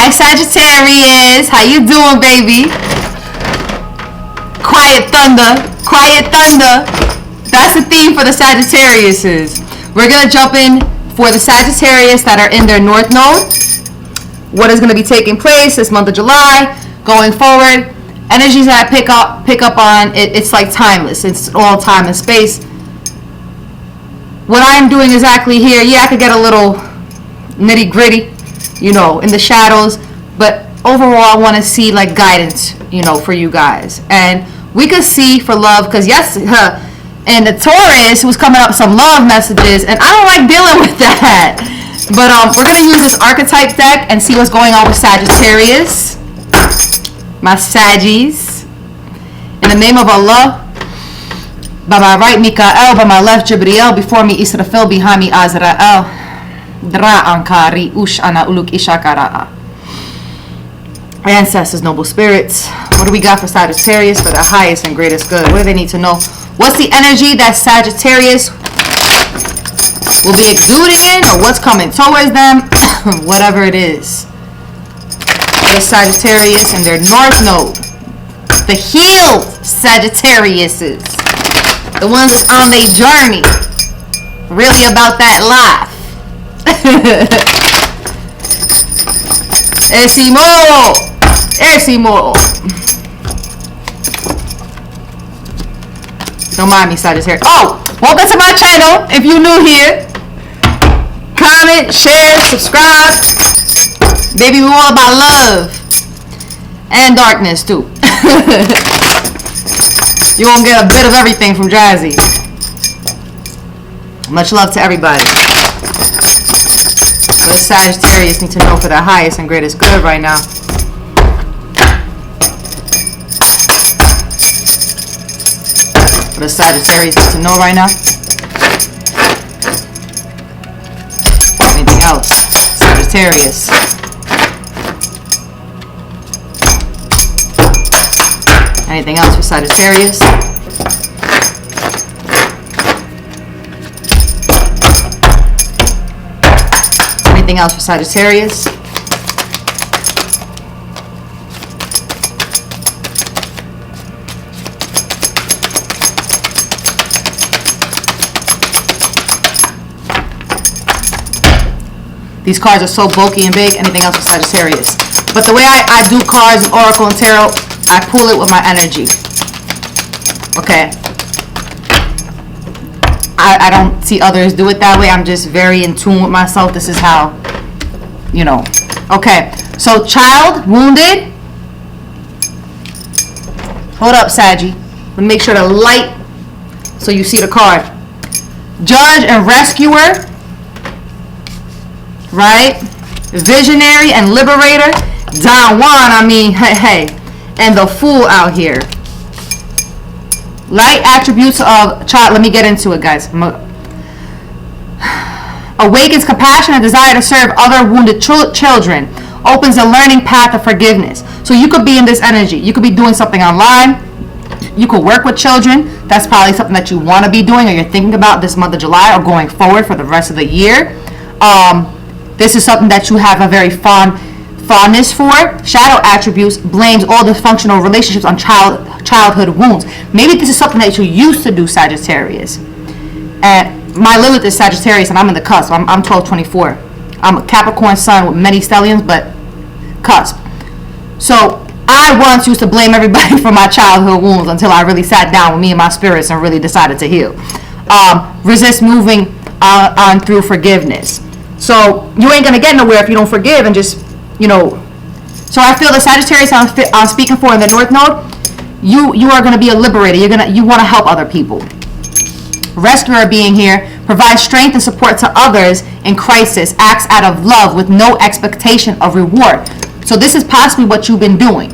Hi, Sagittarius. How you doing, baby? Quiet thunder. Quiet thunder. That's the theme for the Sagittariuses. We're going to jump in for the Sagittarius that are in their North Node. What is going to be taking place this month of July, going forward. Energies that I pick up on, it's like timeless. It's all time and space. What I'm doing exactly here, yeah, I could get a little nitty gritty, you know, in the shadows, but overall I want to see like guidance, you know, for you guys. And we could see for love, because yes, and the Taurus was coming up with some love messages, and I don't like dealing with that. But we're going to use this archetype deck and see what's going on with Sagittarius. My Saggies. In the name of Allah, by my right Mikael, by my left Jibriel, before me Israfil, behind me Azrael. Dra ankari ush ana uluk ishakara. Ancestors, noble spirits, what do we got for Sagittarius for the highest and greatest good? What do they need to know? What's the energy that Sagittarius will be exuding, or what's coming towards them? Whatever it is. The Sagittarius and their North Node. The healed Sagittariuses. The ones that's on their journey. Really about that life. Esimo. Don't mind me, Sagittarius. Oh, welcome to my channel. If you're new here, comment, share, subscribe. Baby, we're all about love and darkness too. You won't get a bit of everything from Jazzy. Much love to everybody. What does Sagittarius need to know for the highest and greatest good right now? What does Sagittarius need to know right now? Anything else? Sagittarius. Anything else for Sagittarius? Anything else for Sagittarius? These cards are so bulky and big. Anything else for Sagittarius? But the way I do cards and Oracle and Tarot, I pull it with my energy. Okay. I don't see others do it that way. I'm just very in tune with myself. This is how, you know. Okay. So child, wounded. Hold up, Saggy. Let me make sure the light so you see the card. Judge and rescuer. Right? Visionary and liberator. Don Juan, I mean, hey. And the fool out here. Light attributes of child. Let me get into it, guys. Awakens compassion and desire to serve other wounded children. Opens a learning path of forgiveness. So you could be in this energy. You could be doing something online. You could work with children. That's probably something that you want to be doing or you're thinking about this month of July or going forward for the rest of the year. This is something that you have a very fondness for. Shadow attributes blames all dysfunctional relationships on childhood wounds. Maybe this is something that you used to do, Sagittarius. And my Lilith is Sagittarius, and I'm in the cusp. I'm 1224. I'm a Capricorn sun with many stelliums, but cusp. So I once used to blame everybody for my childhood wounds until I really sat down with me and my spirits and really decided to heal. Resist moving on through forgiveness. So you ain't gonna get nowhere if you don't forgive and just, you know. So I feel the Sagittarius I'm speaking for in the North Node, you are gonna be a liberator. You want to help other people. Rescuer being here provides strength and support to others in crisis. Acts out of love with no expectation of reward. So this is possibly what you've been doing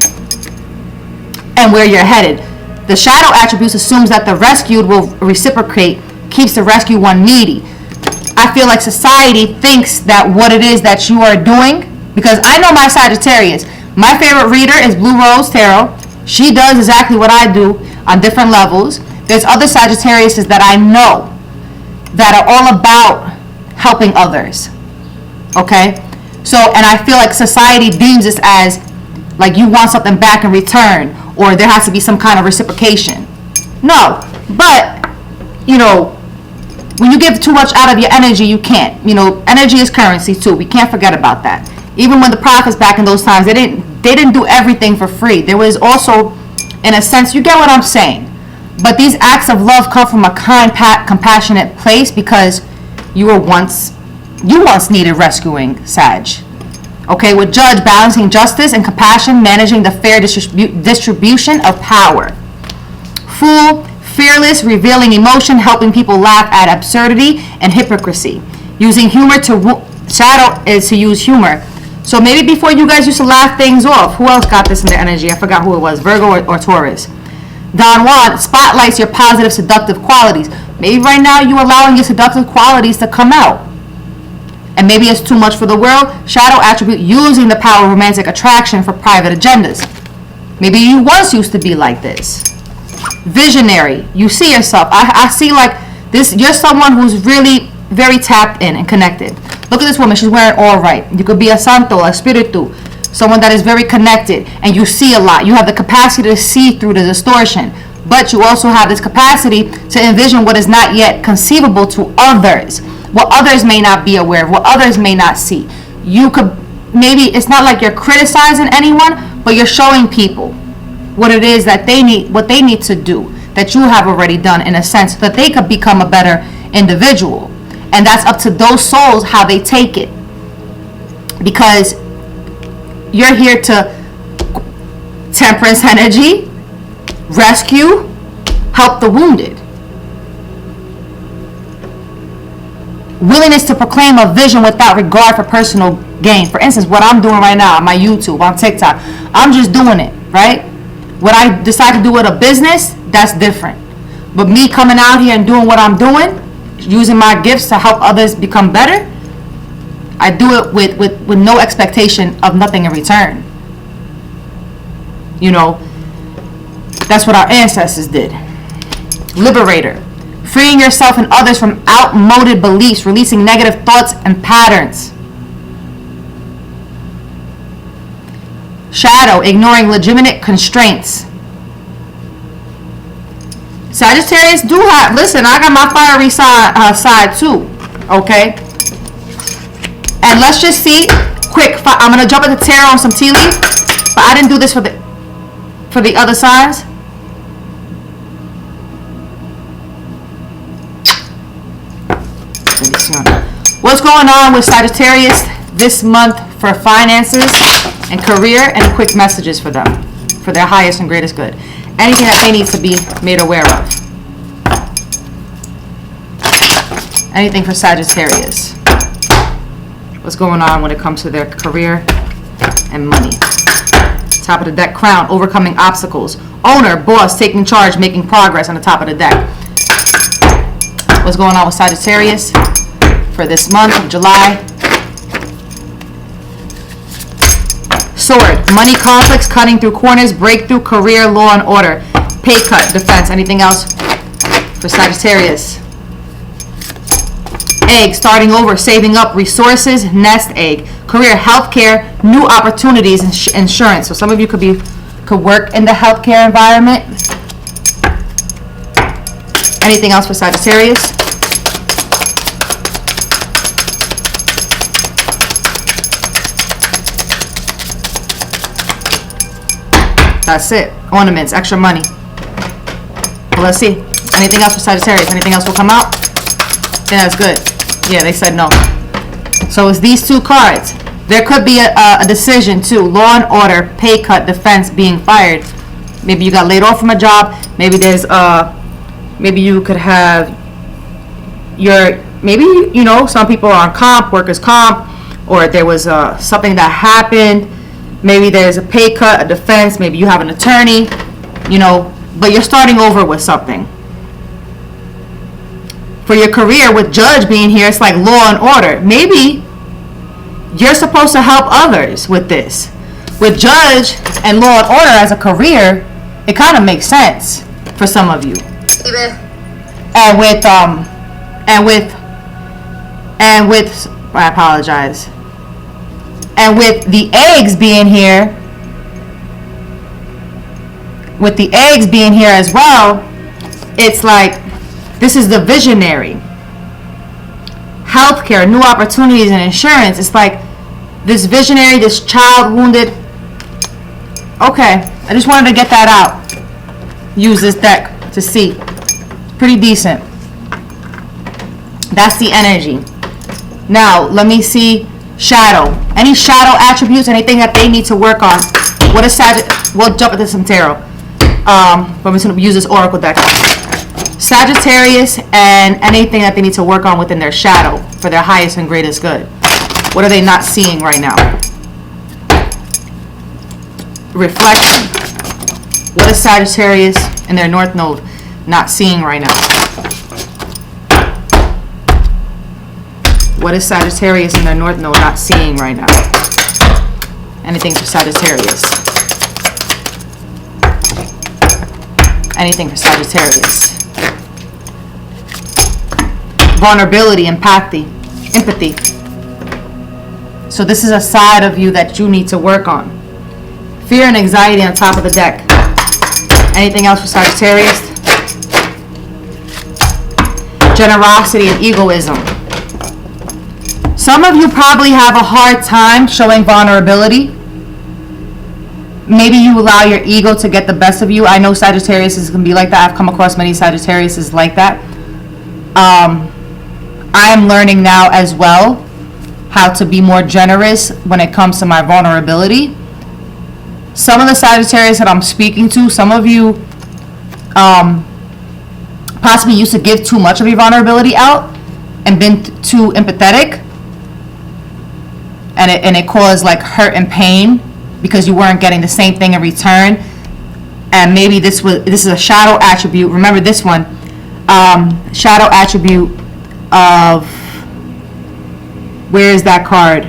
and where you're headed. The shadow attributes assumes that the rescued will reciprocate, keeps the rescued one needy. I feel like society thinks that what it is that you are doing, because I know my Sagittarius. My favorite reader is Blue Rose Tarot. She does exactly what I do on different levels. There's other Sagittariuses that I know that are all about helping others. Okay? So, and I feel like society deems this as like you want something back in return, or there has to be some kind of reciprocation. No, but you know, when you give too much out of your energy, you can't. You know, energy is currency too. We can't forget about that. Even when the prophets back in those times, they didn't do everything for free. There was also, in a sense, you get what I'm saying. But these acts of love come from a kind, compassionate place because you once needed rescuing, Sag. Okay, with Judge, balancing justice and compassion, managing the fair distribution of power. Fool, fearless, revealing emotion, helping people laugh at absurdity and hypocrisy. Using humor Shadow is to use humor. So maybe before you guys used to laugh things off. Who else got this in their energy? I forgot who it was. Virgo or Taurus. Don Juan spotlights your positive, seductive qualities. Maybe right now you're allowing your seductive qualities to come out. And maybe it's too much for the world. Shadow attribute, using the power of romantic attraction for private agendas. Maybe you once used to be like this. Visionary. You see yourself. I see like this. You're someone who's really very tapped in and connected. Look at this woman. She's wearing all right. You could be a santo, a spiritu. Someone that is very connected, and you see a lot. You have the capacity to see through the distortion, but you also have this capacity to envision what is not yet conceivable to others, what others may not be aware of, what others may not see. You could, maybe it's not like you're criticizing anyone, but you're showing people what it is that they need, what they need to do, that you have already done, in a sense, so that they could become a better individual. And that's up to those souls how they take it, because you're here to temperance energy, rescue, help the wounded. Willingness to proclaim a vision without regard for personal gain. For instance, what I'm doing right now on my YouTube, on TikTok, I'm just doing it, right? What I decide to do with a business, that's different. But me coming out here and doing what I'm doing, using my gifts to help others become better, I do it with no expectation of nothing in return. You know, that's what our ancestors did. Liberator. Freeing yourself and others from outmoded beliefs, releasing negative thoughts and patterns. Shadow. Ignoring legitimate constraints. Sagittarius do have, listen, I got my fiery side too, okay? And let's just see, quick, I'm going to jump into tarot on some tea leaf, but I didn't do this for the other sides. What's going on with Sagittarius this month for finances and career, and quick messages for them, for their highest and greatest good. Anything that they need to be made aware of. Anything for Sagittarius. What's going on when it comes to their career and money. Top of the deck, Crown, overcoming obstacles. Owner, boss, taking charge, making progress on the top of the deck. What's going on with Sagittarius for this month of July? Sword, money conflicts, cutting through corners, breakthrough, career, law and order, pay cut, defense. Anything else for Sagittarius? Egg, starting over, saving up, resources, nest egg, career, healthcare, new opportunities, insurance. So some of you could work in the healthcare environment. Anything else for Sagittarius? That's it. Ornaments, extra money. Well, let's see. Anything else for Sagittarius? Anything else will come out? Yeah, that's good. Yeah, they said no. So it's these two cards. There could be a decision too. Law and order, pay cut, defense, being fired. Maybe you got laid off from a job. Maybe there's maybe you could have maybe you know, some people are on comp, workers comp, or there was something that happened. Maybe there's a pay cut, a defense, maybe you have an attorney, you know, but you're starting over with something. For your career, with Judge being here, it's like law and order. Maybe you're supposed to help others with this. With Judge and law and order as a career, it kind of makes sense for some of you. And with I apologize. And with the eggs being here, as well, it's like this is the visionary. Healthcare, new opportunities, and insurance. It's like this visionary, this child wounded. Okay, I just wanted to get that out. Use this deck to see. Pretty decent. That's the energy. Now, let me see shadow. Any shadow attributes, anything that they need to work on. What is Sagittarius? We'll jump into some tarot. But I'm just going to use this oracle deck. Sagittarius and anything that they need to work on within their shadow for their highest and greatest good. What are they not seeing right now? Reflection. What is Sagittarius in their North Node not seeing right now? What is Sagittarius in their North Node not seeing right now? Anything for Sagittarius. Anything for Sagittarius. Vulnerability, empathy. So this is a side of you that you need to work on. Fear and anxiety on top of the deck. Anything else for Sagittarius? Generosity and egoism. Some of you probably have a hard time showing vulnerability. Maybe you allow your ego to get the best of you. I know Sagittarius is going to be like that. I've come across many Sagittarius like that. I am learning now as well how to be more generous when it comes to my vulnerability. Some of the Sagittarius that I'm speaking to, some of you possibly used to give too much of your vulnerability out and been too empathetic, and it caused like hurt and pain because you weren't getting the same thing in return. And maybe this is a shadow attribute. Remember this one, shadow attribute of, where is that card?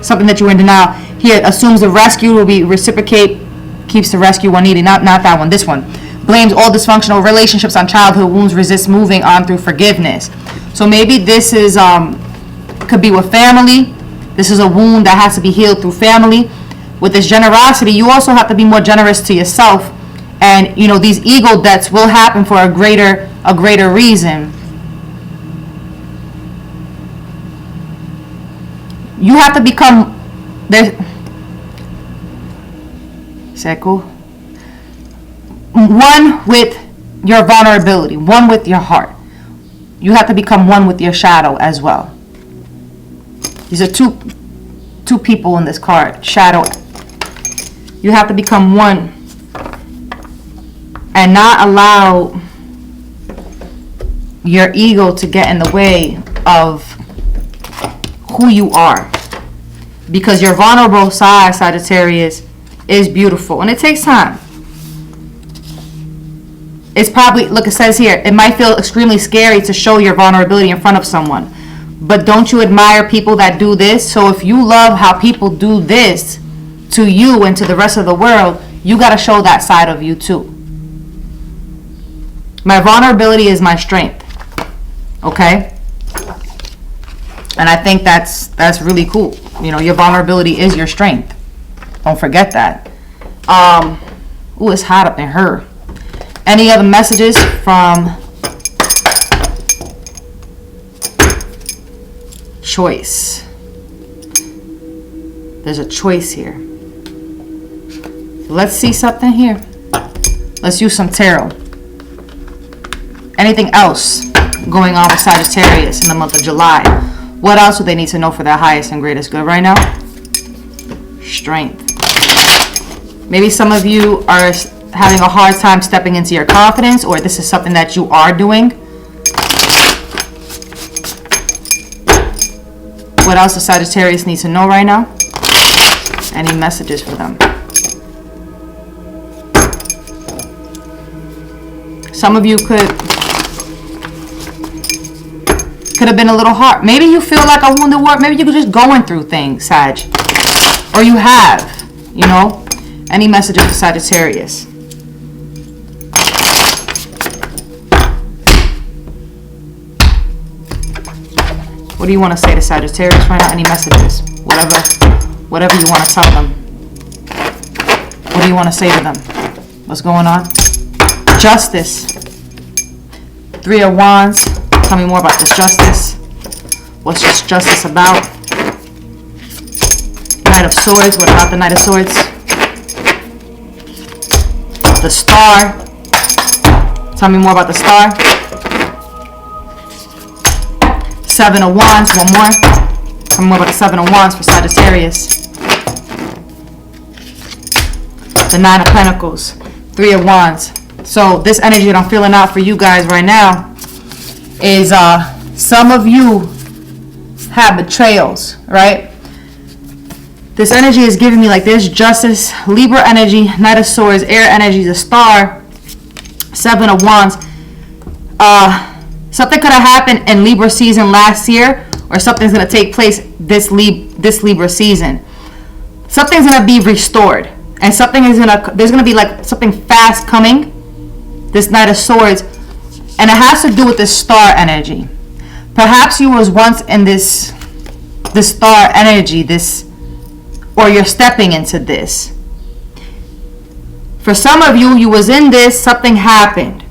Something that you're in denial. Here, assumes the rescue will be reciprocate, keeps the rescue when needed. Not that one, this one. Blames all dysfunctional relationships on childhood wounds, resists moving on through forgiveness. So maybe this is, could be with family. This is a wound that has to be healed through family. With this generosity, you also have to be more generous to yourself. And, you know, these ego debts will happen for a greater reason. You have to become one with your vulnerability, one with your heart. You have to become one with your shadow as well. These are two people in this card. Shadow. You have to become one and not allow your ego to get in the way of who you are, because your vulnerable side, Sagittarius, is beautiful, and it takes time. It's probably, look, it says here, it might feel extremely scary to show your vulnerability in front of someone, but don't you admire people that do this? So if you love how people do this to you and to the rest of the world, you got to show that side of you too. My vulnerability is my strength. Okay? And I think that's really cool. You know, your vulnerability is your strength. Don't forget that. Ooh, it's hot up in her. Any other messages from choice? There's a choice here. Let's see something here. Let's use some tarot. Anything else going on with Sagittarius in the month of July? What else do they need to know for their highest and greatest good right now? Strength. Maybe some of you are having a hard time stepping into your confidence, or this is something that you are doing. What else does Sagittarius need to know right now? Any messages for them? Some of you could have been a little hard. Maybe you feel like a wounded warrior. Maybe you're just going through things, Sag. Or you have, you know. Any messages for Sagittarius? What do you want to say to Sagittarius right now? Any messages? Whatever you want to tell them. What do you want to say to them? What's going on? Justice. 3 of Wands. Tell me more about this justice. What's this justice about? Knight of Swords. What about the Knight of Swords? The Star. Tell me more about the Star. 7 of Wands. One more. Tell me more about the 7 of Wands for Sagittarius. The 9 of Pentacles. 3 of Wands. So this energy that I'm feeling out for you guys right now is some of you have betrayals, right? This energy is giving me like there's justice, Libra energy, Knight of Swords, air energy, the Star, 7 of Wands. Something could have happened in Libra season last year, or something's going to take place this Libra season. Something's going to be restored, and there's going to be like something fast coming, this Knight of Swords, and it has to do with this Star energy. Perhaps you was once in this Star energy, or you're stepping into this. For some of you, you was in this, something happened,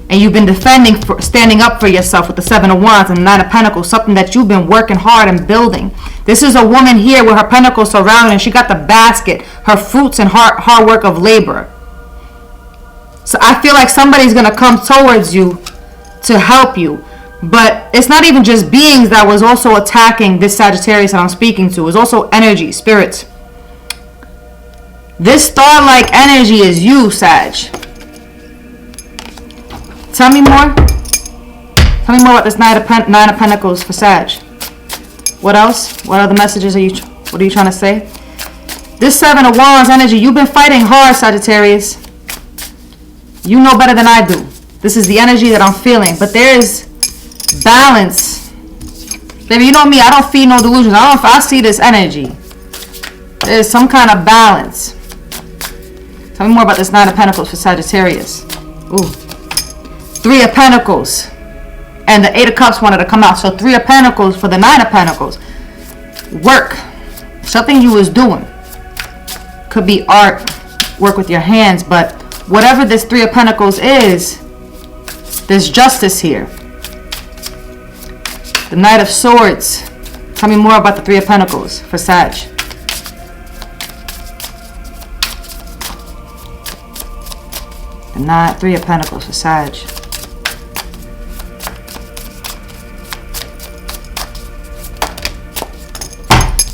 and you've been standing up for yourself with the 7 of Wands and the 9 of Pentacles, something that you've been working hard and building. This is a woman here with her pentacles surrounded, and she got the basket, her fruits and hard work of labor. So I feel like somebody's going to come towards you to help you. But it's not even just beings that was also attacking this Sagittarius that I'm speaking to. It's also energy, spirits. This star-like energy is you, Sag. Tell me more. Tell me more about this 9 of Pentacles for Sag. What else? What other messages what are you trying to say? This 7 of Wands energy, you've been fighting hard, Sagittarius. You know better than I do. This is the energy that I'm feeling. But there is balance. Baby, you know me. I don't feed no delusions. I see this energy. There's some kind of balance. Tell me more about this 9 of Pentacles for Sagittarius. Ooh. 3 of Pentacles. And the 8 of Cups wanted to come out. So 3 of Pentacles for the 9 of Pentacles. Work. Something you was doing. Could be art. Work with your hands. But whatever this 3 of Pentacles is, there's justice here. The Knight of Swords. Tell me more about the 3 of Pentacles for Sag. The 3 of Pentacles for Sag.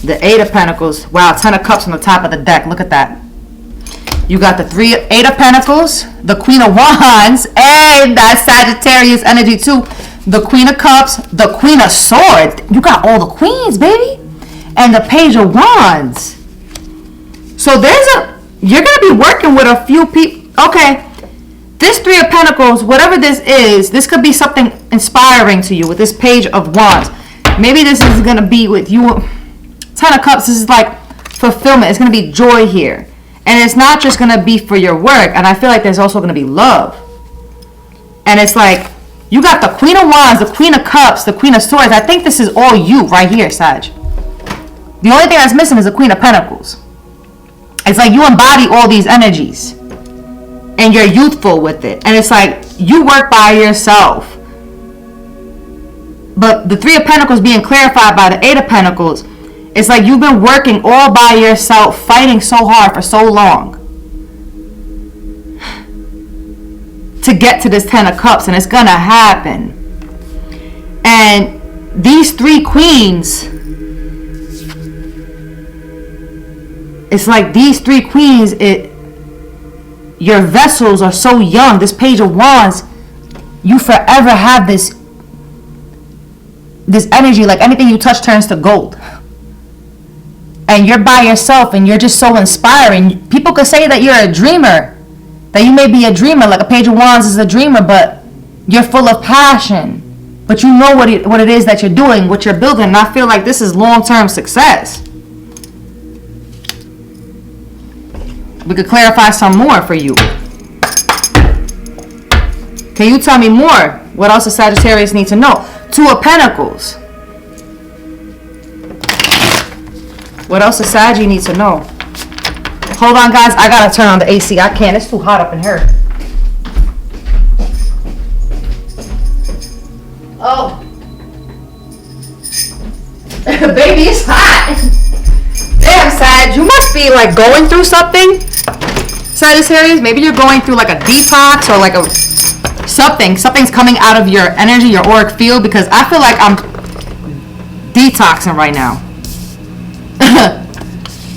The 8 of Pentacles. Wow, 10 of Cups on the top of the deck. Look at that. You got the 8 of Pentacles, the Queen of Wands, and that Sagittarius energy too. The Queen of Cups, the Queen of Swords. You got all the queens, baby. And the Page of Wands. So you're going to be working with a few people. Okay. This 3 of Pentacles, whatever this is, this could be something inspiring to you with this Page of Wands. Maybe this is going to be with you. 10 of Cups, this is like fulfillment. It's going to be joy here. And it's not just going to be for your work. And I feel like there's also going to be love. And it's like, you got the Queen of Wands, the Queen of Cups, the Queen of Swords. I think this is all you right here, Sag. The only thing that's missing is the Queen of Pentacles. It's like you embody all these energies. And you're youthful with it. And it's like, you work by yourself. But the 3 of Pentacles being clarified by the 8 of Pentacles, it's like you've been working all by yourself, fighting so hard for so long to get to this 10 of Cups, and it's gonna happen. And these 3 queens, it's like these 3 queens, your vessels are so young. This Page of Wands, you forever have this energy, like anything you touch turns to gold. And you're by yourself, and you're just so inspiring. People could say that you're a dreamer, that you may be a dreamer, like a Page of Wands is a dreamer, but you're full of passion. But you know what it is that you're doing, what you're building, and I feel like this is long-term success. We could clarify some more for you. Can you tell me more? What else does Sagittarius need to know? 2 of Pentacles. What else does Saggy need to know? Hold on, guys. I gotta turn on the AC. I can't. It's too hot up in here. Oh. Baby, it's hot. Damn, Sag. You must be like going through something. Sagittarius, maybe you're going through like a detox or like a something's coming out of your energy, your auric field, because I feel like I'm detoxing right now.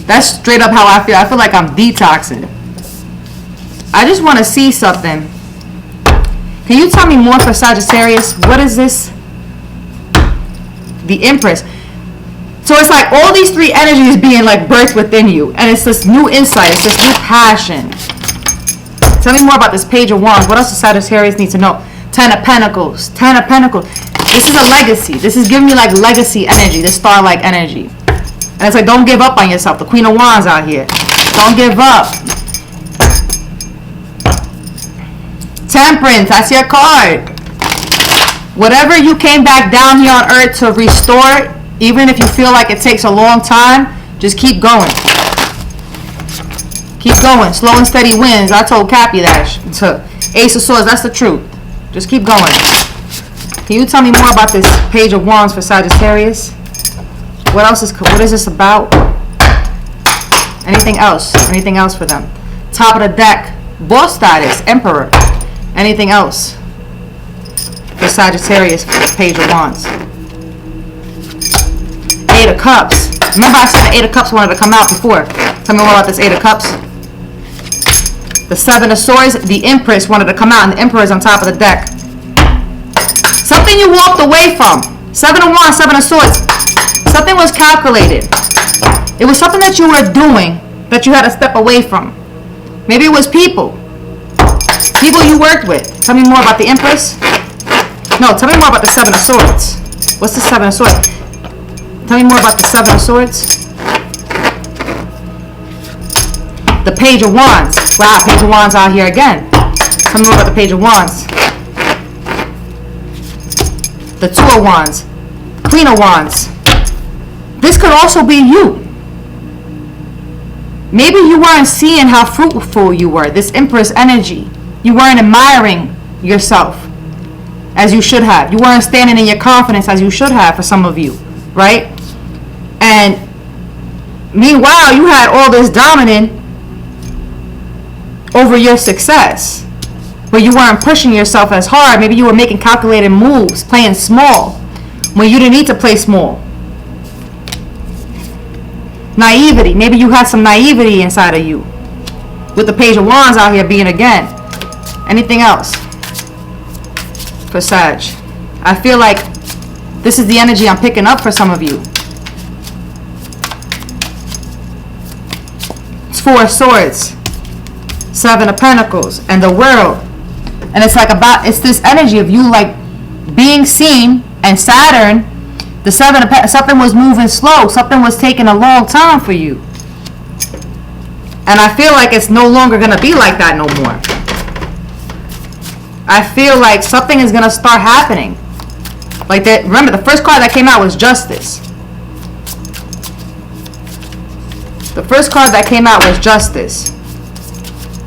That's straight up how I feel. I feel like I'm detoxing. I just want to see something. Can you tell me more for Sagittarius? What is this? The Empress. So it's like all these three energies being like birthed within you. And it's this new insight. It's this new passion. Tell me more about this Page of Wands. What else does Sagittarius need to know? Ten of Pentacles. Ten of Pentacles. This is a legacy. This is giving me like legacy energy. This star-like energy. And it's like, don't give up on yourself. The Queen of Wands out here. Don't give up. Temperance. That's your card. Whatever you came back down here on earth to restore, even if you feel like it takes a long time, just keep going. Keep going. Slow and steady wins. I told Cappy that. Ace of Swords. That's the truth. Just keep going. Can you tell me more about this Page of Wands for Sagittarius? What is this about? Anything else? Anything else for them? Top of the deck. Boss status. Emperor. Anything else for Sagittarius for the Page of Wands? Eight of Cups. Remember I said the Eight of Cups wanted to come out before. Tell me more about this Eight of Cups. The Seven of Swords. The Empress wanted to come out, and the Emperor is on top of the deck. Something you walked away from. Seven of Wands, Seven of Swords. Something was calculated. It was something that you were doing that you had to step away from. Maybe it was people. People you worked with. Tell me more about the Empress. No, tell me more about the Seven of Swords. What's the Seven of Swords? Tell me more about the Seven of Swords. The Page of Wands. Wow, Page of Wands out here again. Tell me more about the Page of Wands. The Two of Wands. Queen of Wands. This could also be you. Maybe you weren't seeing how fruitful you were. This Empress energy. You weren't admiring yourself as you should have. You weren't standing in your confidence as you should have for some of you. Right? And meanwhile, you had all this dominant over your success. But you weren't pushing yourself as hard. Maybe you were making calculated moves, playing small, when you didn't need to play small. Naivety. Maybe you had some naivety inside of you. With the Page of Wands out here being again. Anything else for Sag? I feel like this is the energy I'm picking up for some of you. It's Four of Swords. Seven of Pentacles. And the World. And it's like it's this energy of you like being seen, and Saturn, the Seven of Pentacles, something was moving slow. Something was taking a long time for you. And I feel like it's no longer going to be like that no more. I feel like something is going to start happening. Like that. Remember, the first card that came out was Justice. The first card that came out was Justice.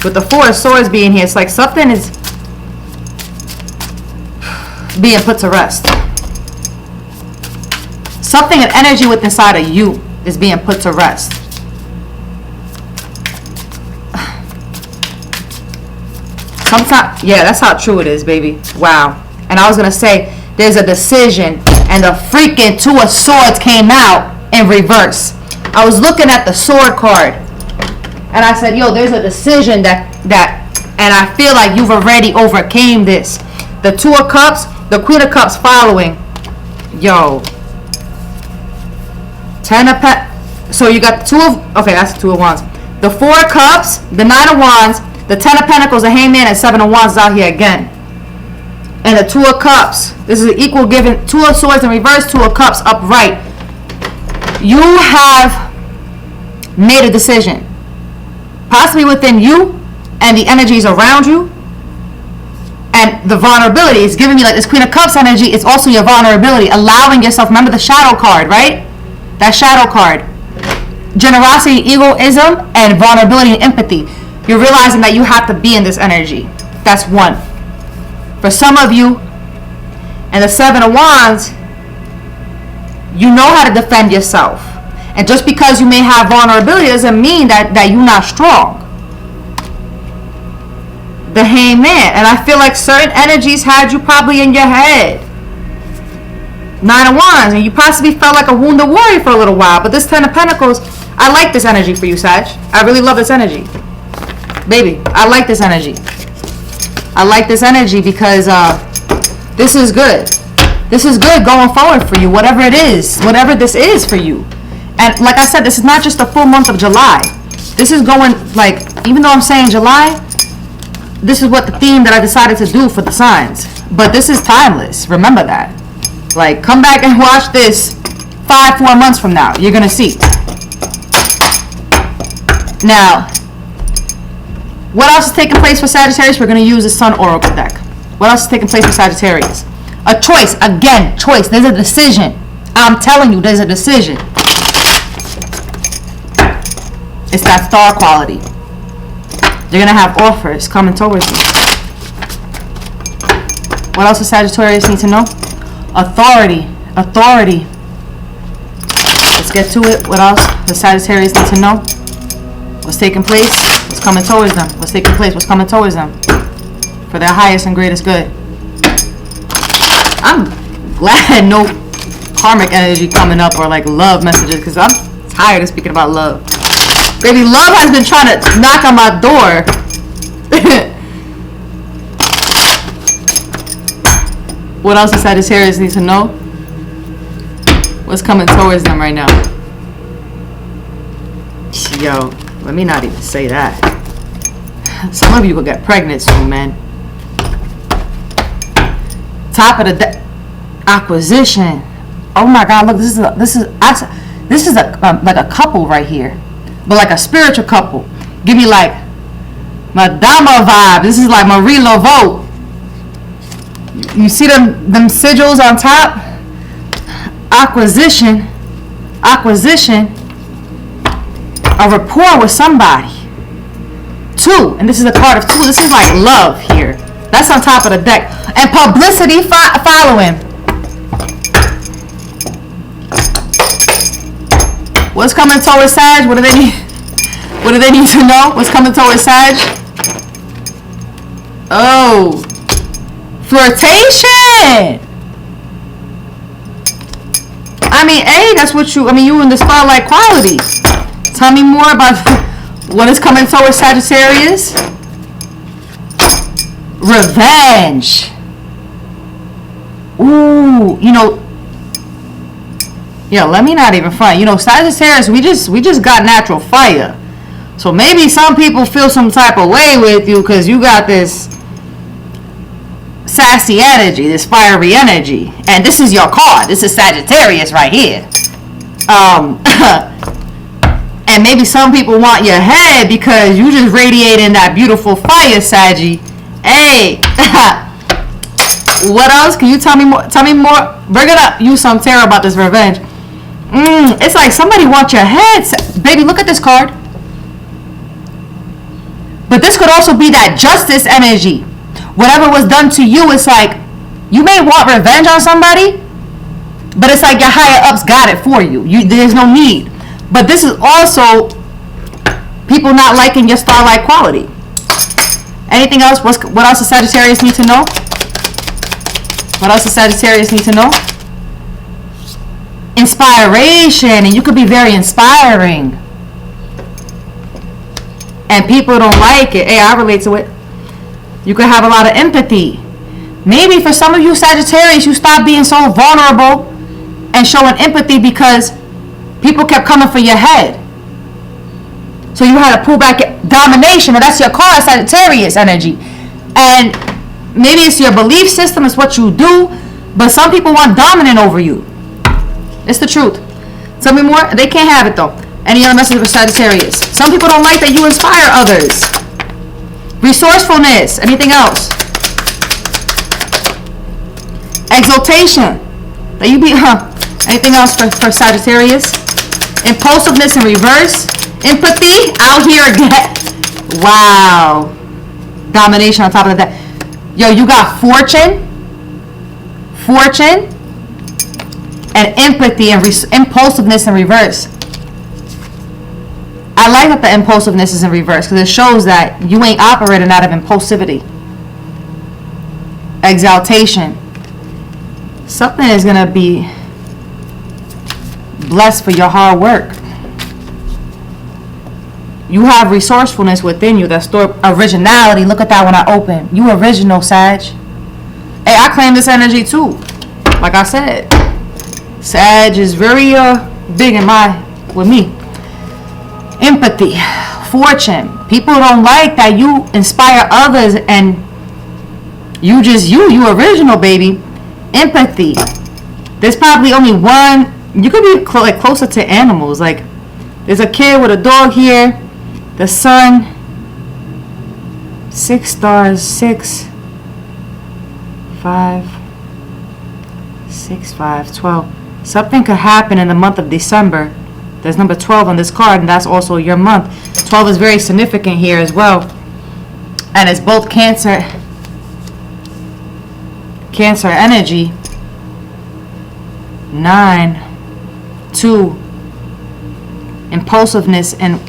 With the Four of Swords being here, it's like something is being put to rest. Something, an energy within inside of you is being put to rest. Sometimes, yeah, that's how true it is, baby. Wow. And I was going to say, there's a decision, and the freaking Two of Swords came out in reverse. I was looking at the Sword card, and I said, yo, there's a decision and I feel like you've already overcame this. The Two of Cups, the Queen of Cups following. Yo. Ten of Pentacles. So you got the Two of, okay, that's the Two of Wands. The Four of Cups, the Nine of Wands, the Ten of Pentacles, the Hangman, and Seven of Wands out here again. And the Two of Cups. This is an equal giving. Two of Swords in reverse, Two of Cups upright. You have made a decision. Possibly within you and the energies around you. And the vulnerability is giving me like this Queen of Cups energy. It's also your vulnerability. Allowing yourself. Remember the Shadow card, right? That Shadow card. generosity, egoism, and vulnerability and empathy. You're realizing that you have to be in this energy. That's one. For some of you, and the Seven of Wands, you know how to defend yourself. And just because you may have vulnerability doesn't mean that you're not strong. The Hangman. And I feel like certain energies had you probably in your head. Nine of Wands. And you possibly felt like a wounded warrior for a little while. But this Ten of Pentacles, I like this energy for you, Sag. I really love this energy. Baby, I like this energy. I like this energy because this is good. This is good going forward for you, whatever it is, whatever this is for you. And like I said, this is not just the full month of July. This is going, like, even though I'm saying July, this is what the theme that I decided to do for the signs. But this is timeless. Remember that. Like, come back and watch this 4 months from now. You're going to see. Now, what else is taking place for Sagittarius? We're going to use the Sun Oracle deck. What else is taking place for Sagittarius? A choice. Again, choice. There's a decision. I'm telling you, there's a decision. It's that star quality. You're going to have offers coming towards you. What else does Sagittarius need to know? Authority. Authority. Let's get to it. What else does Sagittarius need to know? What's taking place? What's coming towards them? What's taking place? What's coming towards them? For their highest and greatest good. I'm glad no karmic energy coming up or like love messages, because I'm tired of speaking about love. Baby, love has been trying to knock on my door. What else does Sagittarius need to know? What's coming towards them right now? Yo, let me not even say that. Some of you will get pregnant soon, man. Top of the deck. Acquisition. Oh my God! Look, this is like a couple right here, but like a spiritual couple. Give me like Madama vibe. This is like Marie Laveau. You see them sigils on top? Acquisition. A rapport with somebody. 2, and this is a card of 2. This is like love here. That's on top of the deck. And publicity following. What's coming towards Sag? What do they need? What do they need to know? What's coming towards Sag? Oh, flirtation. I mean, hey, that's what you. I mean, you in the spotlight quality. Tell me more about what is coming towards Sagittarius. Revenge. Ooh, you know. Yeah, let me not even front. You know, Sagittarius, we just got natural fire. So maybe some people feel some type of way with you because you got this sassy energy, this fiery energy. And this is your card. This is Sagittarius right here. And maybe some people want your head because you just radiating that beautiful fire, Saggy. Hey. What else? Can you tell me more? Tell me more. Bring it up. Use some tarot about this revenge. It's like somebody wants your head. Baby, look at this card. But this could also be that justice energy. Whatever was done to you, it's like you may want revenge on somebody, but it's like your higher ups got it for you. There's no need. But this is also people not liking your starlight quality. Anything else? What else does Sagittarius need to know? What else does Sagittarius need to know? Inspiration, and you could be very inspiring. And people don't like it. Hey, I relate to it. You could have a lot of empathy. Maybe for some of you Sagittarius, you stop being so vulnerable and showing empathy because people kept coming for your head. So you had to pull back domination, and that's your card, Sagittarius energy. And maybe it's your belief system, it's what you do, but some people want dominant over you. It's the truth. Tell me more. They can't have it though. Any other message for Sagittarius? Some people don't like that you inspire others. Resourcefulness. Anything else? Exaltation. That you be, Anything else for Sagittarius? Impulsiveness in reverse. Empathy out here again. Wow. Domination on top of that. Yo, you got fortune. Fortune. And empathy and impulsiveness in reverse. I like that the impulsiveness is in reverse because it shows that you ain't operating out of impulsivity. Exaltation. Something is going to be blessed for your hard work. You have resourcefulness within you that store originality. Look at that when I open. You original, Sag. Hey, I claim this energy too. Like I said, Sag is very big with me. Empathy, fortune. People don't like that you inspire others and you original, baby. Empathy. There's probably only one. You could be like closer to animals. Like there's a kid with a dog here. The sun. 6 stars. 6, 5, 6, 5, 12. Something could happen in the month of December. There's number 12 on this card, and that's also your month. 12 is very significant here as well. And it's both Cancer energy. 9, 2. Impulsiveness and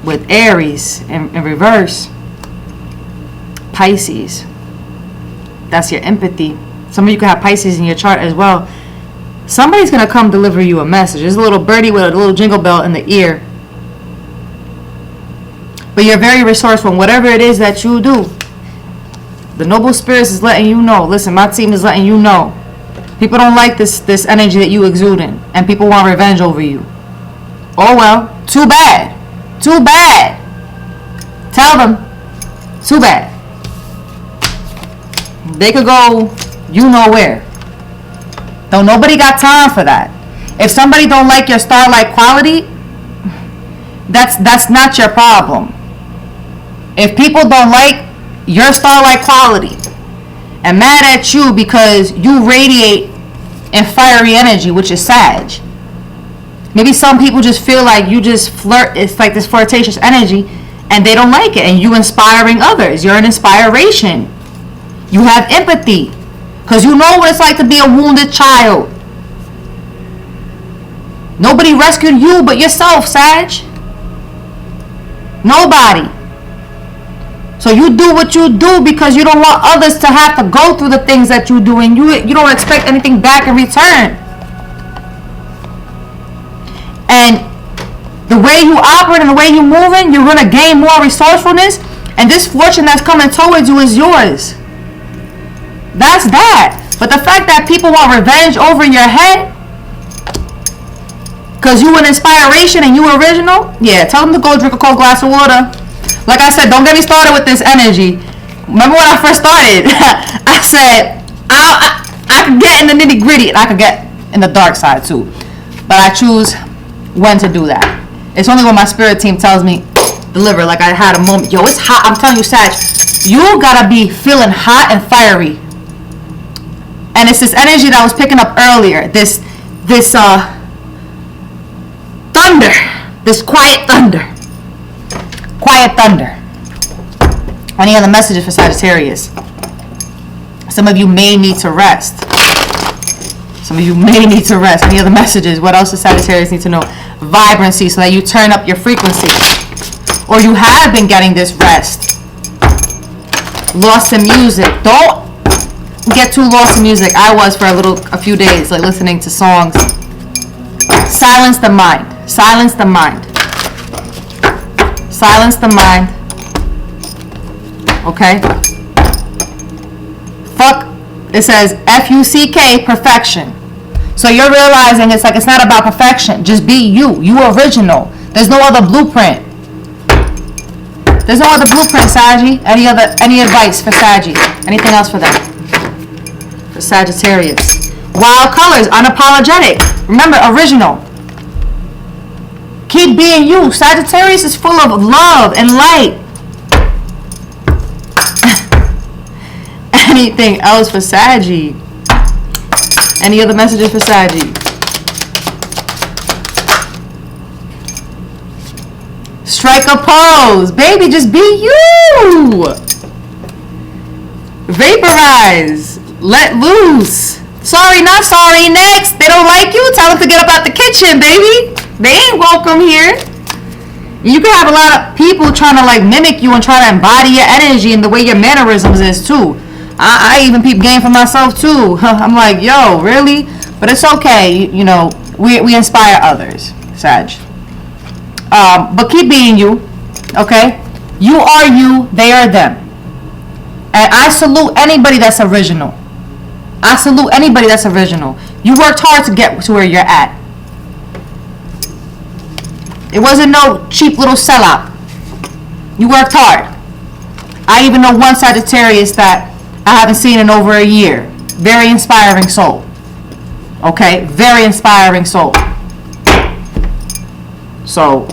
with Aries in reverse. Pisces. That's your empathy. Some of you could have Pisces in your chart as well. Somebody's going to come deliver you a message. There's a little birdie with a little jingle bell in the ear. But you're very resourceful in whatever it is that you do. The noble spirits is letting you know. Listen, my team is letting you know. People don't like this energy that you exuding. And people want revenge over you. Oh well. Too bad. Too bad. Tell them. Too bad. They could go you know where. Though nobody got time for that. If somebody don't like your star-like quality, that's not your problem. If people don't like your star-like quality and mad at you because you radiate in fiery energy, which is Sag. Maybe some people just feel like you just flirt. It's like this flirtatious energy and they don't like it. And you inspiring others. You're an inspiration. You have empathy. Because you know what it's like to be a wounded child. Nobody rescued you but yourself, Sag. Nobody. So you do what you do because you don't want others to have to go through the things that you do. And you don't expect anything back in return. And the way you operate and the way you moving, you're going to gain more resourcefulness. And this fortune that's coming towards you is yours. That's that. But the fact that people want revenge over your head because you an inspiration and you original, yeah, tell them to go drink a cold glass of water. Like I said, don't get me started with this energy. Remember when I first started, I said I could get in the nitty gritty and I could get in the dark side too. But I choose when to do that. It's only when my spirit team tells me deliver. Like I had a moment. Yo, it's hot. I'm telling you, Sag, you gotta be feeling hot and fiery. And it's this energy that I was picking up earlier. This thunder. This quiet thunder. Quiet thunder. Any other messages for Sagittarius? Some of you may need to rest. Some of you may need to rest. Any other messages? What else does Sagittarius need to know? Vibrancy, so that you turn up your frequency. Or you have been getting this rest. Lost in music. Don't get too lost in music. I was for a few days, like listening to songs. Silence the mind. Silence the mind. Silence the mind. Okay? Fuck. It says FUCK, perfection. So you're realizing it's like it's not about perfection. Just be you. You original. There's no other blueprint. There's no other blueprint, Saggy. Any advice for Saggy? Anything else for them? For Sagittarius. Wild colors, unapologetic. Remember, original. Keep being you. Sagittarius is full of love and light. Anything else for Saggy? Any other messages for Saggy? Strike a pose. Baby, just be you. Vaporize. Let loose. Sorry, not sorry. Next. They don't like you. Tell them to get up out the kitchen, baby. They ain't welcome here. You can have a lot of people trying to like mimic you and try to embody your energy and the way your mannerisms is too. I even peep game for myself too. I'm like, yo, really? But it's okay. You know, we inspire others, Sag. But keep being you, okay? You are you, they are them. And I salute anybody that's original. I salute anybody that's original. You worked hard to get to where you're at. It wasn't no cheap little sellout. You worked hard. I even know one Sagittarius that I haven't seen in over a year. Very inspiring soul. Okay? Very inspiring soul. So,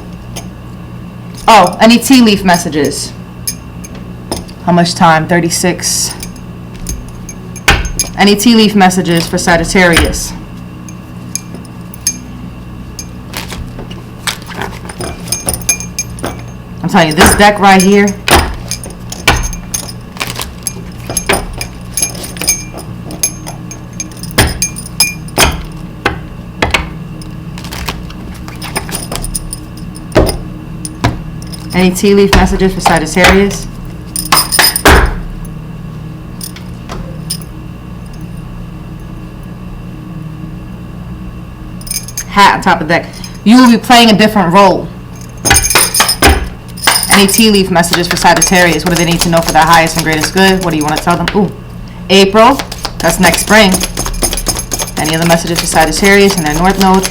oh, any tea leaf messages? How much time? 36. Any tea leaf messages for Sagittarius? I'm telling you, this deck right here. Any tea leaf messages for Sagittarius? Hat on top of the deck. You will be playing a different role. Any tea leaf messages for Sagittarius? What do they need to know for their highest and greatest good? What do you want to tell them? Ooh, April. That's next spring. Any other messages for Sagittarius in their North Node?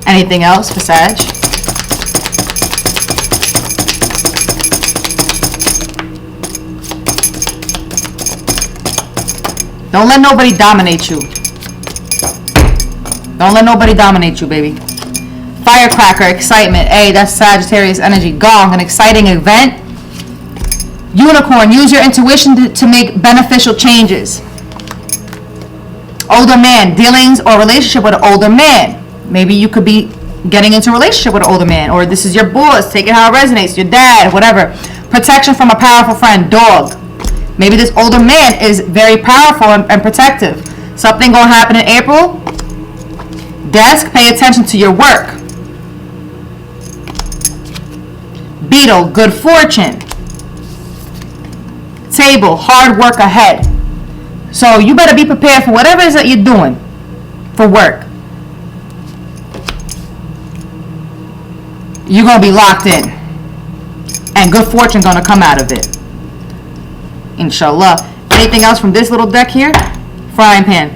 Anything else for Sag? Don't let nobody dominate you. Don't let nobody dominate you, baby. Firecracker, excitement. Hey, that's Sagittarius energy. Gong, an exciting event. Unicorn, use your intuition to make beneficial changes. Older man, dealings or relationship with an older man. Maybe you could be getting into a relationship with an older man, or this is your boss. Take it how it resonates. Your dad, whatever. Protection from a powerful friend. Dog. Maybe this older man is very powerful and protective. Something gonna happen in April. Desk, pay attention to your work. Beetle, good fortune. Table, hard work ahead. So you better be prepared for whatever it is that you're doing for work. You're going to be locked in. And good fortune going to come out of it. Inshallah. Anything else from this little deck here? Frying pan.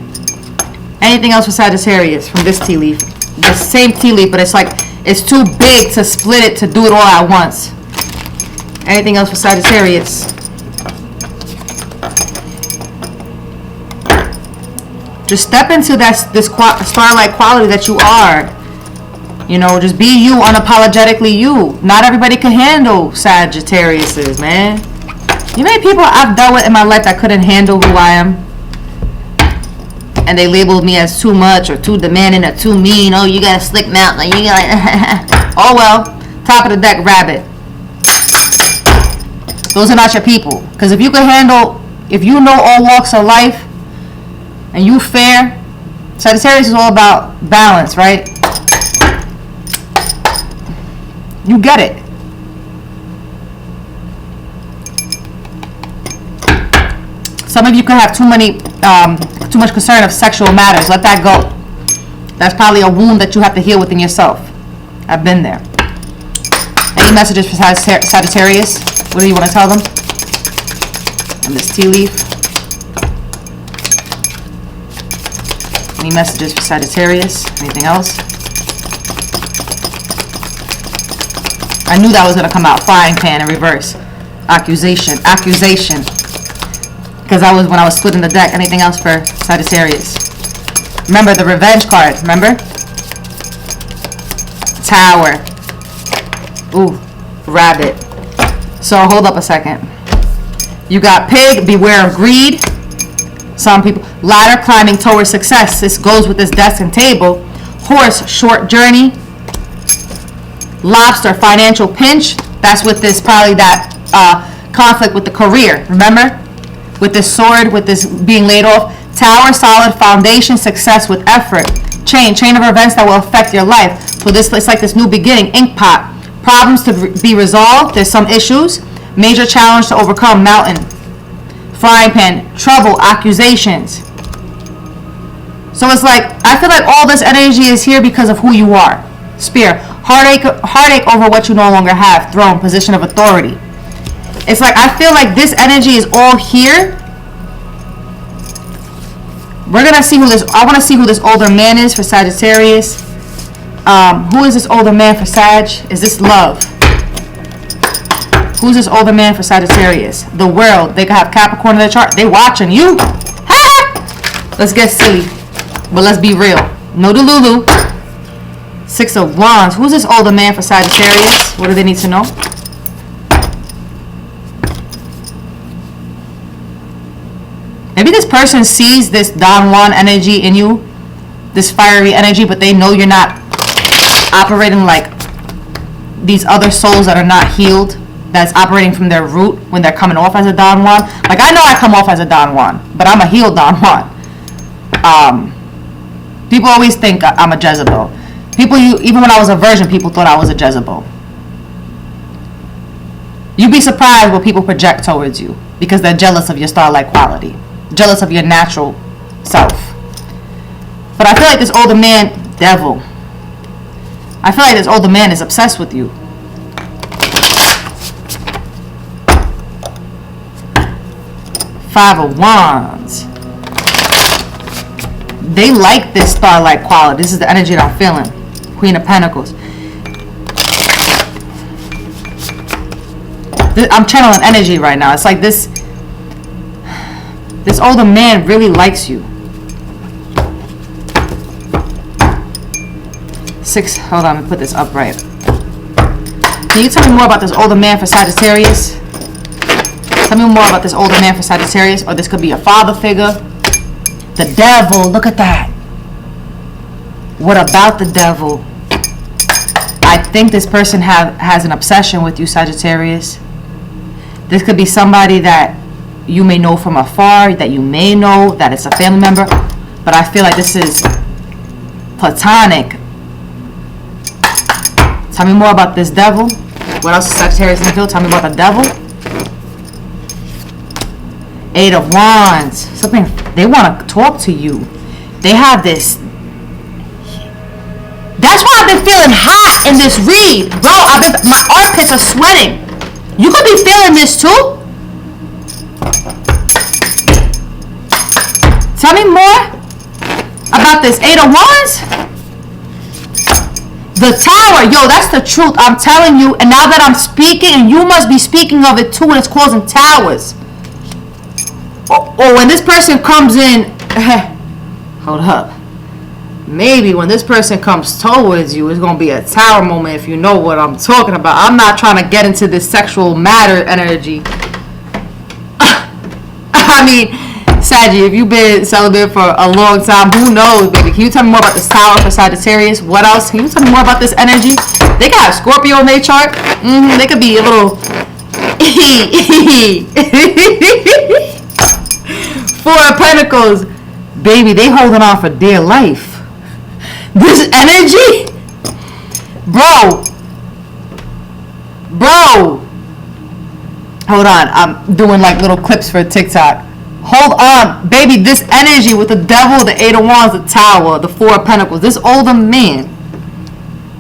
Anything else for Sagittarius from this tea leaf? The same tea leaf, but it's like, it's too big to split it to do it all at once. Anything else for Sagittarius? Just step into this starlight quality that you are. You know, just be you, unapologetically you. Not everybody can handle Sagittariuses, man. You know how many people I've dealt with in my life that couldn't handle who I am? And they labeled me as too much or too demanding or too mean. Oh, you got a slick mouth. Like, you got oh, well. Top of the deck, rabbit. Those are not your people. Because if you can handle, if you know all walks of life and you fair, Sagittarius is all about balance, right? You get it. Some of you could have too much concern of sexual matters. Let that go. That's probably a wound that you have to heal within yourself. I've been there. Any messages for Sagittarius? What do you want to tell them? And this tea leaf. Any messages for Sagittarius? Anything else? I knew that was going to come out. Frying pan in reverse. Accusation. Accusation. Because that was when I was splitting the deck. Anything else for Sagittarius? Remember the revenge card. Remember? Tower. Ooh. Rabbit. So hold up a second. You got pig. Beware of greed. Some people. Ladder climbing towards success. This goes with this desk and table. Horse. Short journey. Lobster, financial pinch. That's with this, probably that conflict with the career. Remember? With this sword, with this being laid off. Tower, solid foundation, success with effort. Chain of events that will affect your life. So this, it's like this new beginning. Ink pot, problems to be resolved. There's some issues. Major challenge to overcome. Mountain. Frying pan, trouble, accusations. So it's like, I feel like all this energy is here because of who you are. Spear, heartache over what you no longer have. Throne, position of authority. It's like, I feel like this energy is all here. We're gonna see who this, I want to see who this older man is for Sagittarius. Who is this older man for Sag? Is this love? Who's this older man for Sagittarius? The world. They could have Capricorn in their chart. They watching you. Ha! Let's get silly. But let's be real. No delulu. 6 of Wands. Who's this older man for Sagittarius? What do they need to know? Maybe this person sees this Don Juan energy in you, this fiery energy, but they know you're not operating like these other souls that are not healed, that's operating from their root when they're coming off as a Don Juan. Like, I know I come off as a Don Juan, but I'm a healed Don Juan. People always think I'm a Jezebel. Even when I was a virgin, people thought I was a Jezebel. You'd be surprised what people project towards you because they're jealous of your star-like quality, jealous of your natural self. But I feel like this older man, devil. I feel like this older man is obsessed with you. Five of Wands. They like this star-like quality. This is the energy that I'm feeling. Queen of Pentacles. I'm channeling energy right now. It's like this older man really likes you. Hold on, let me put this upright. Can you tell me more about this older man for Sagittarius? Tell me more about this older man for Sagittarius. Or this could be a father figure. The devil, look at that. What about the devil? I think this person has an obsession with you, Sagittarius. This could be somebody that you may know from afar, that you may know, that it's a family member. But I feel like this is platonic. Tell me more about this devil. What else is Sagittarius in the field? Tell me about the devil. 8 of Wands. Something, they want to talk to you. They have this. That's why I've been feeling hot in this read. Bro, my armpits are sweating. You could be feeling this too. Tell me more about this 8 of Wands. The Tower. Yo, that's the truth. I'm telling you. And now that I'm speaking, and you must be speaking of it too, and it's causing towers. Or when this person comes in, hold up. Maybe when this person comes towards you, it's going to be a tower moment, if you know what I'm talking about. I'm not trying to get into this sexual matter energy. I mean, Saggy, if you've been celibate for a long time, who knows, baby? Can you tell me more about this Tower for Sagittarius? What else? Can you tell me more about this energy? They could have Scorpio in their chart. They could be a little... 4 of Pentacles. Baby, they holding on for dear life. This energy? Bro. Hold on. I'm doing like little clips for TikTok. Hold on. Baby, this energy with the devil, the 8 of Wands, the Tower, the 4 of Pentacles. This older man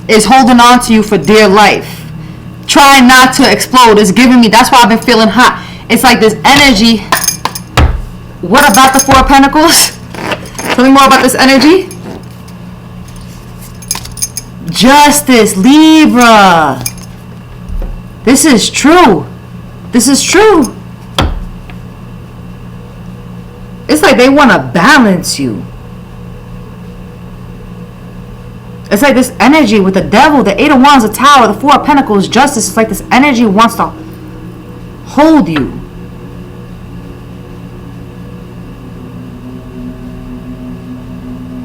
is holding on to you for dear life. Trying not to explode. It's giving me, that's why I've been feeling hot. It's like this energy. What about the 4 of Pentacles? Tell me more about this energy. Justice, Libra. This is true. This is true. It's like they want to balance you. It's like this energy with the devil, the 8 of Wands, the Tower, the 4 of Pentacles, Justice. It's like this energy wants to hold you.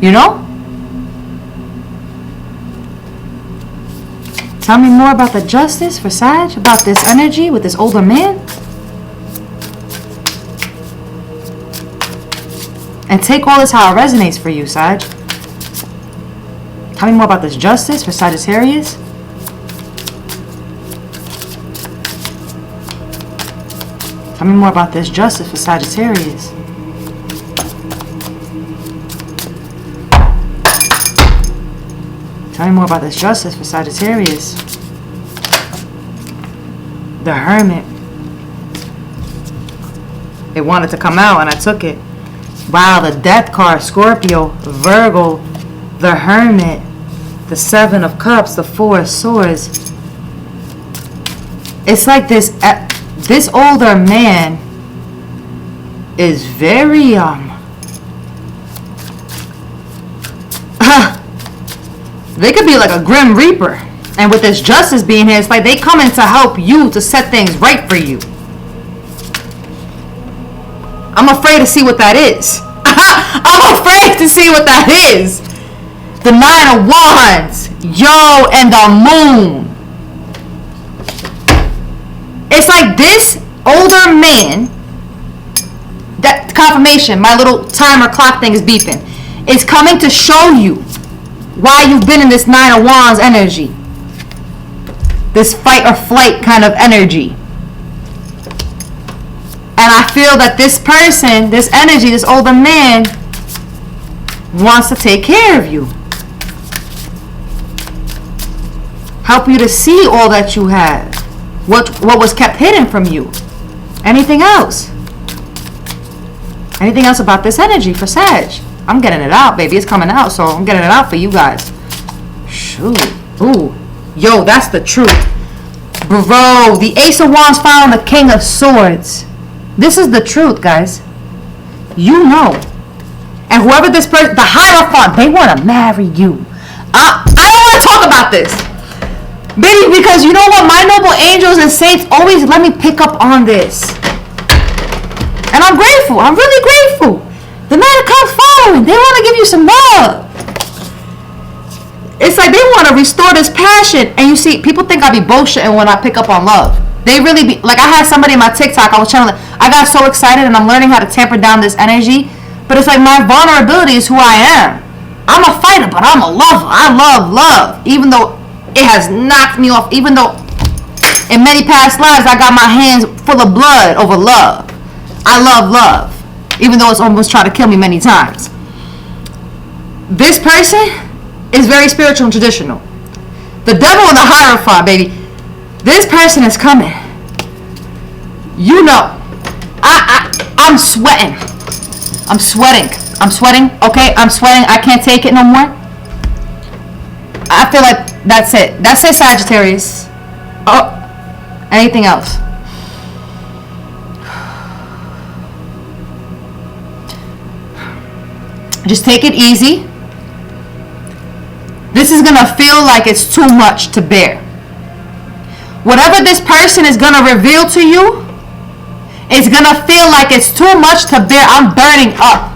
You know? Tell me more about the justice for Sag, about this energy with this older man. And take all this how it resonates for you, Sag. Tell me more about this justice for Sagittarius. Tell me more about this justice for Sagittarius. Tell me more about this justice for Sagittarius. The Hermit. It wanted to come out and I took it. Wow, the Death card, Scorpio, Virgo, the Hermit, the Seven of Cups, the Four of Swords. It's like this older man is very they could be like a grim reaper, and with this justice being here, it's like they come in to help you to set things right for you. I'm afraid to see what that is. I'm afraid to see what that is. The Nine of Wands, yo, and the Moon. It's like this older man, that confirmation, my little timer clock thing is beeping, is coming to show you why you've been in this Nine of Wands energy. This fight or flight kind of energy. And I feel that this person, this energy, this older man wants to take care of you. Help you to see all that you have. What was kept hidden from you. Anything else? Anything else about this energy for Sag? I'm getting it out, baby. It's coming out, so I'm getting it out for you guys. Shoot. Ooh. Yo, that's the truth. Bro, the Ace of Wands found the King of Swords. This is the truth, guys. You know. And whoever this person, the Hierophant, they want to marry you. I don't want to talk about this. Baby, because you know what? My noble angels and saints always let me pick up on this. And I'm grateful. I'm really grateful. The man comes following. They want to give you some love. It's like they want to restore this passion. And you see, people think I be bullshitting when I pick up on love. They really be, like I had somebody in my TikTok, I was trying to, I got so excited and I'm learning how to tamper down this energy. But it's like my vulnerability is who I am. I'm a fighter, but I'm a lover. I love love. Even though it has knocked me off, even though in many past lives I got my hands full of blood over love. I love love. Even though it's almost tried to kill me many times. This person is very spiritual and traditional. The devil and the Hierophant, baby. This person is coming. You know. I'm sweating. I'm sweating. I'm sweating. Okay, I'm sweating. I can't take it no more. I feel like that's it. That's it, Sagittarius. Oh, anything else? Just take it easy. This is gonna feel like it's too much to bear. Whatever this person is gonna reveal to you, it's gonna feel like it's too much to bear. I'm burning up.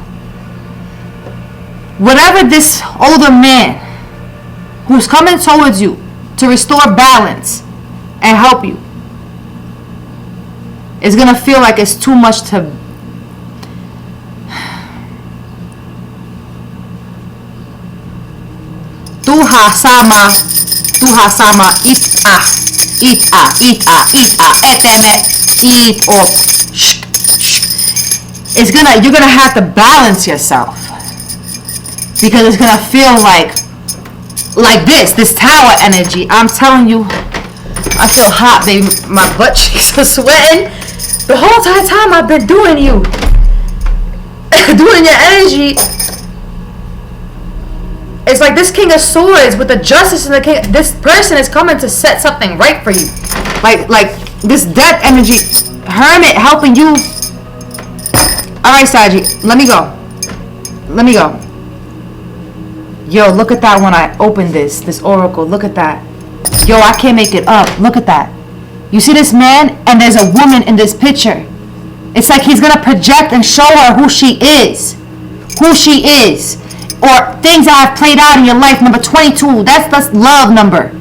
Whatever this older man who's coming towards you to restore balance and help you is gonna feel like it's too much to you're gonna have to balance yourself, because it's gonna feel like this tower energy. I'm telling you, I feel hot, baby. My butt cheeks are sweating. The whole entire time I've been doing you, doing your energy. It's like this King of Swords with the Justice and the King. This person is coming to set something right for you. Like this Death energy, Hermit helping you. All right, Saggy, let me go. Let me go. Yo, look at that when I open this oracle. Look at that. Yo, I can't make it up. Look at that. You see this man, and there's a woman in this picture. It's like he's gonna project and show her who she is. Who she is. Or things that have played out in your life. Number 22, that's love number.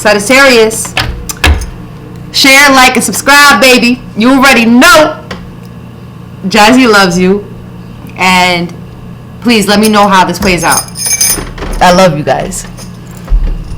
Sagittarius, share, like, and subscribe, baby. You already know Jazzy loves you. And please let me know how this plays out. I love you guys.